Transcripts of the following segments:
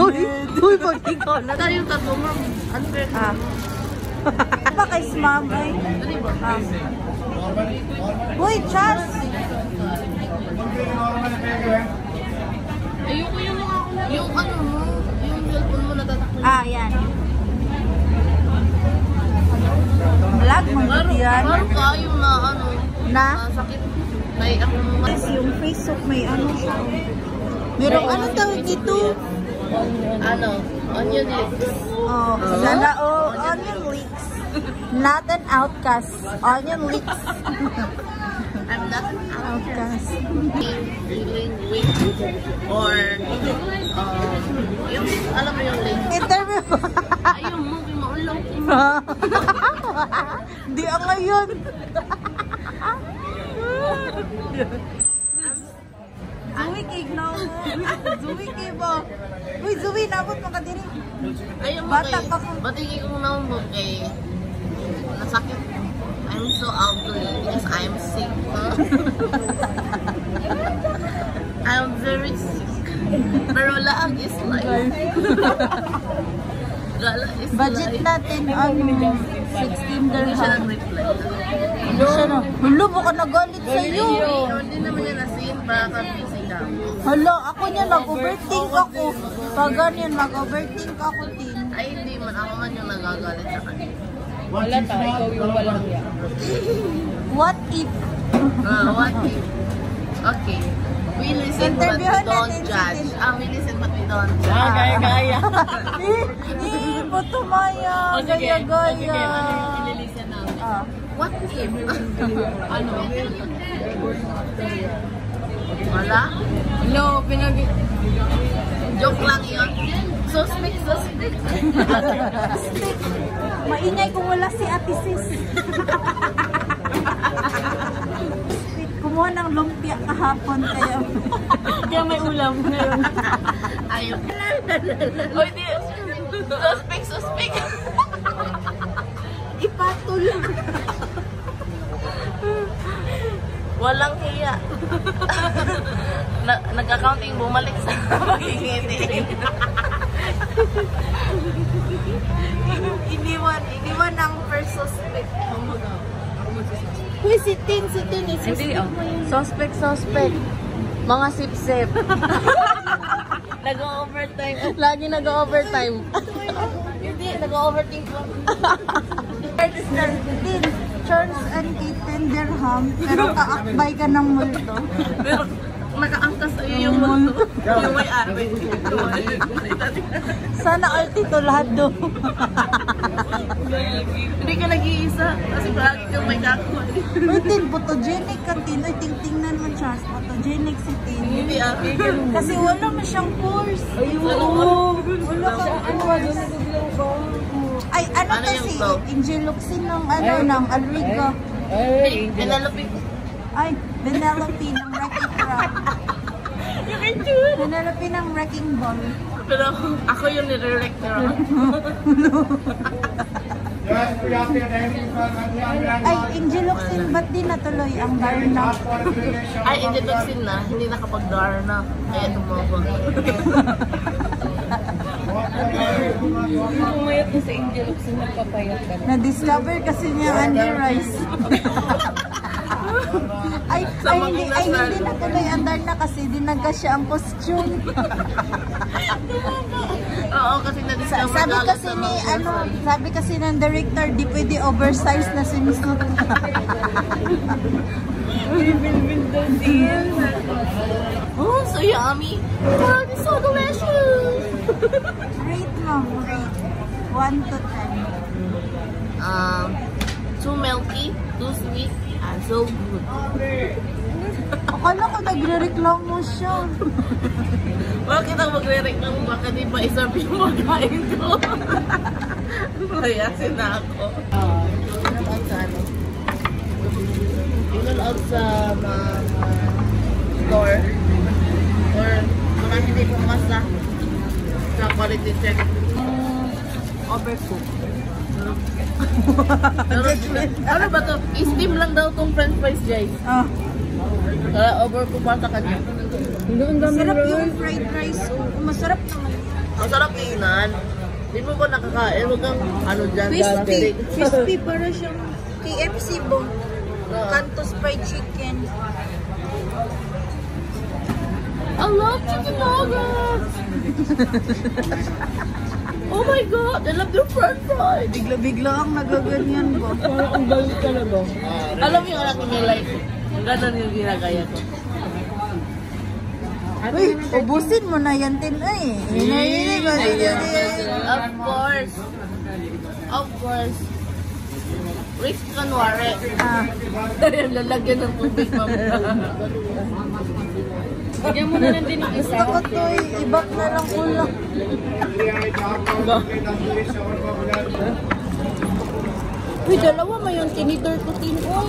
Uy, pag ikaw na. Tayo tatlo, ma'am. Ano ba yun? Apa kay ma'am ay? Uy, Chas! Ayoko yung ano mo, yung cellphone mo natatakbo. Yan. Vlog mo yan. Parang kayo na ano, Na? sakit. May ako Yes, yung Facebook may ano siya. Merong ano tawag dito? ano, onion lips. Onion leaks. Not an outcast. Onion leaks. I'm not an Outcast. feeling weak or yung alam mo yung link. Interview. Ayun mo, maulaw. Hindi ang ngayon. Zuwi kay no. Zuwi kay mo. Uy, Zuwi, nabot mo ka diri. Ayun mo Bata kay, pa ko. batigi kong naumot kay nasakit. I'm so ugly because I'm sick. I'm very sick. Pero laag is life. Gala is Budget life. natin ang 16 Hindi siya dirham. nag-reply. Hindi siya na. Hulo, baka nagalit sa'yo. Hindi naman niya nasin para ka-busy ka. Hala, ako niya nag-overthink ako. Pag ganyan, nag-overthink ako din. Ay, hindi man. Ako man yung nagagalit sa kanya. Wala ta, ikaw yung walang yan. What if? What if? Okay. We listen but we Interviewin don't natin si judge. Tin. We listen but we don't judge. Gaya-gaya. Puto Maya. Gaya-gaya. Sige, ano yung ililisen namin? What if? Ano? Wala? No, Joke lang yun. Suspect. Maingay kung wala si Ate Sis. Kumuha ng lumpia kahapon kayo. Kaya may ulam ngayon. Ayaw. O hindi. Suspect. Ipatol. Walang hiya. Nag-accounting bumalik sa pagiging Iniwan ang first suspect. Uy, si Tin is Hindi, suspect. Mga sip-sip. Nag-overtime. Lagi nag-overtime. Hindi, nag-overthink lang. Tin, Charles and 10 dirham, pero kaakbay ka ng multo. Pero nakaangkas sa'yo yung multo. Yung may-ari. Sana altitulado. Hindi ka nag-iisa. Kasi palagi kang may kakuha. Uy, Tin, photogenic ka, Tin. Uy, tingnan mo, Charles. Photogenic si Tin. Hindi Kasi wala mo siyang course. Wala kang course. Ay, ano Ano to yung si to? Ingeluxin ng ng Alriga. Ay, Penelope. Ay, Penelope ng Wrecking Crab. Penelope ng Wrecking Ball. Pero ako yung nire-rector. Ay, Ingeluxin, ba't di natuloy ang Darna? Ay, hindi toxin na. Hindi nakapag-dar na. Kaya tumabag. pumayat na sa Angel of Sin, nagpapayat ka na. Na-discover kasi niya Andy Rice. ay, hindi natuloy ang Darna kasi dinaga siya ang costume. Oo, kasi na-discover Sabi kasi ng director, di pwede oversize na sinusuot. Bilbil daw din. Oh, so yummy. Oh, it's so delicious. Rate mo, rate. 1 to 10. Too milky, too sweet, and so good. Akala ko nagre-reklamo siya. Bakit ako magre-reklamo? Baka di ba iserve yung magain ko? Mayasin na ako. Tingnan out sa ano? Tingnan out sa store. Or mga hindi pumasa sa quality check. Overcooked. Ano ba to? I-steam lang daw tong french fries, guys. Ah. Overcooked pa sa kanya. Ang dami Sarap yung rice. fried rice. Oh, masarap naman. Ang sarap tingnan. Di mo ba nakakain? Huwag kang ano dyan. Crispy. dati. Crispy para siyang KFC bo. Cantos fried chicken. I love chicken nuggets! Oh my god! I love your french fries! Bigla-bigla ang nagaganyan bo. Parang ang galit talaga. Alam mo yung anak ni Life? Ganon yung ginagaya ko. Uy, ubusin mo na yan, Tin. Ay, hinahilig ko. Of course. Of course. Risk kanwari. Ah, Lalagyan ng tubig, ma'am. Bigyan mo na lang din ng isa. gusto ko to ibak na lang ulang. Uy, dalawa may yung tinidor ko tinoy.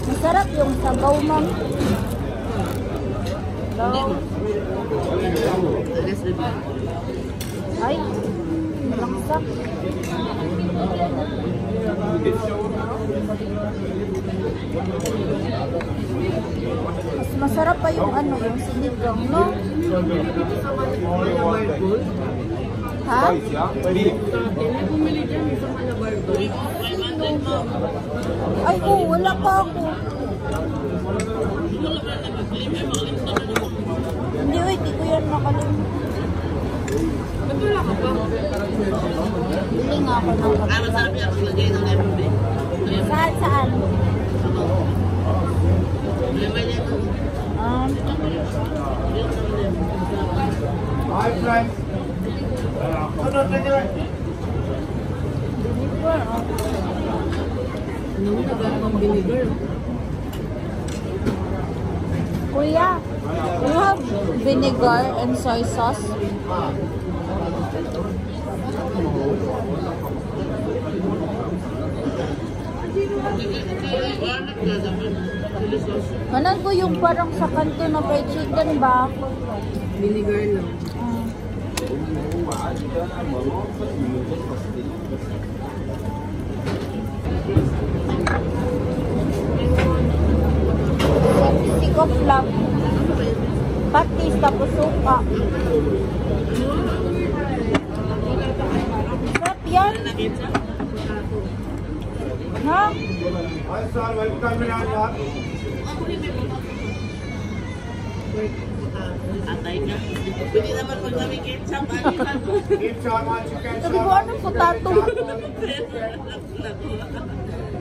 Masarap yung sabaw, ma'am. Sabaw. Ay, malangsak. Mas masarap pa yung ano, yung sinigang, no? Ha? Ay, oh, wala pa ako. Hindi, wait, di ko yan nakalimutan. Bili nga ako ng Ah, masarap yan. Lagay ng lemon din. Saan, saan? Lemon yan. Hi, friends. Kuya, you have vinegar and soy sauce? Manan ko yung parang sa kanto na fried chicken ba? Vinegar lang. Stick of love. Patis tapos suka. Sarap yan. Ha? Hi, sir. Welcome to our Atay ka. Pwede naman pag kami ketchup. Beef shawarma, chicken Sabi ko, shawarma. anong potato?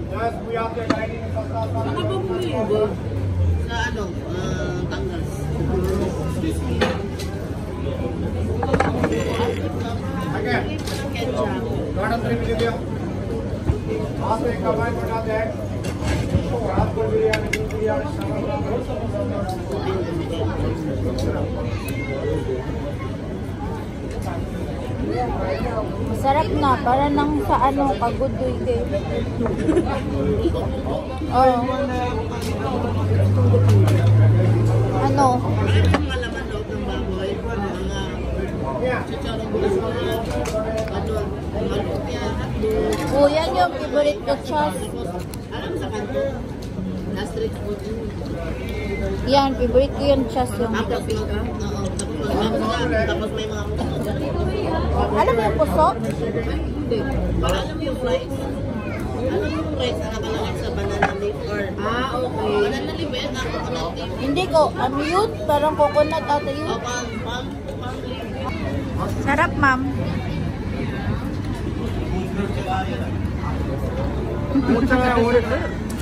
Yes, we have the dining in Sasasa. Sa ano? Tangas. Again, Ketchup. Gordon 3 million. आप एक कमाई बनाते हैं आपको biryani Masarap na, para nang sa ano, kagudoy kayo. Oh. Ano? Ang mga laman loob ng baboy. Mga chicharong bulas mga malupya. Oh, yan yung favorite ko, Chas. Alam sa kanto. Na street food. Yan, favorite ko yung Chas. Yung Tapos, oo. Tapos may mga alam mo yung puso? hindi. Alam mo yung rice? Alam mo yung rice na nakalagay sa banana leaf or okay. Banana leaf yan, coconut leaf. Hindi ko. Ano yun? Parang coconut ata yun. O palm leaf. Sarap, ma'am.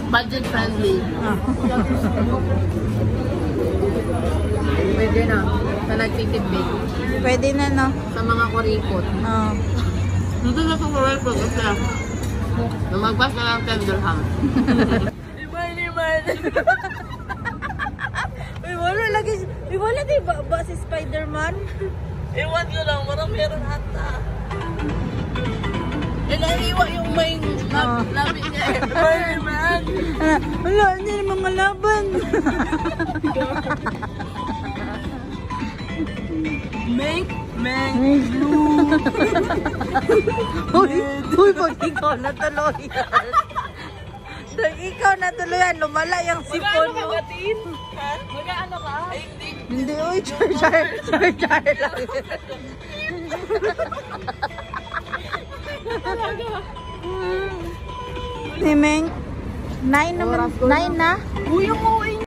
Budget friendly. Pwede na. Sa nagtitipid. Pwede na, no? Sa mga kuripot. Oh. Dito na sa Korea po kasi magpas na lang 10 dirham. Liman. Uy, wala lagi. Uy, wala di ba si Spider-Man? Iwan ko lang, parang meron ata. Naiiwa yung may labi niya. Spider-Man! Wala, hindi na mga laban. Meng blue. Uy, pag ikaw natuloy yan. Pag ikaw natuloyan, lumala yung sipon mo. Mag-ano ka? Hindi, uy, char lang. Ni Meng, 9 naman, 9 na. Uy, ako!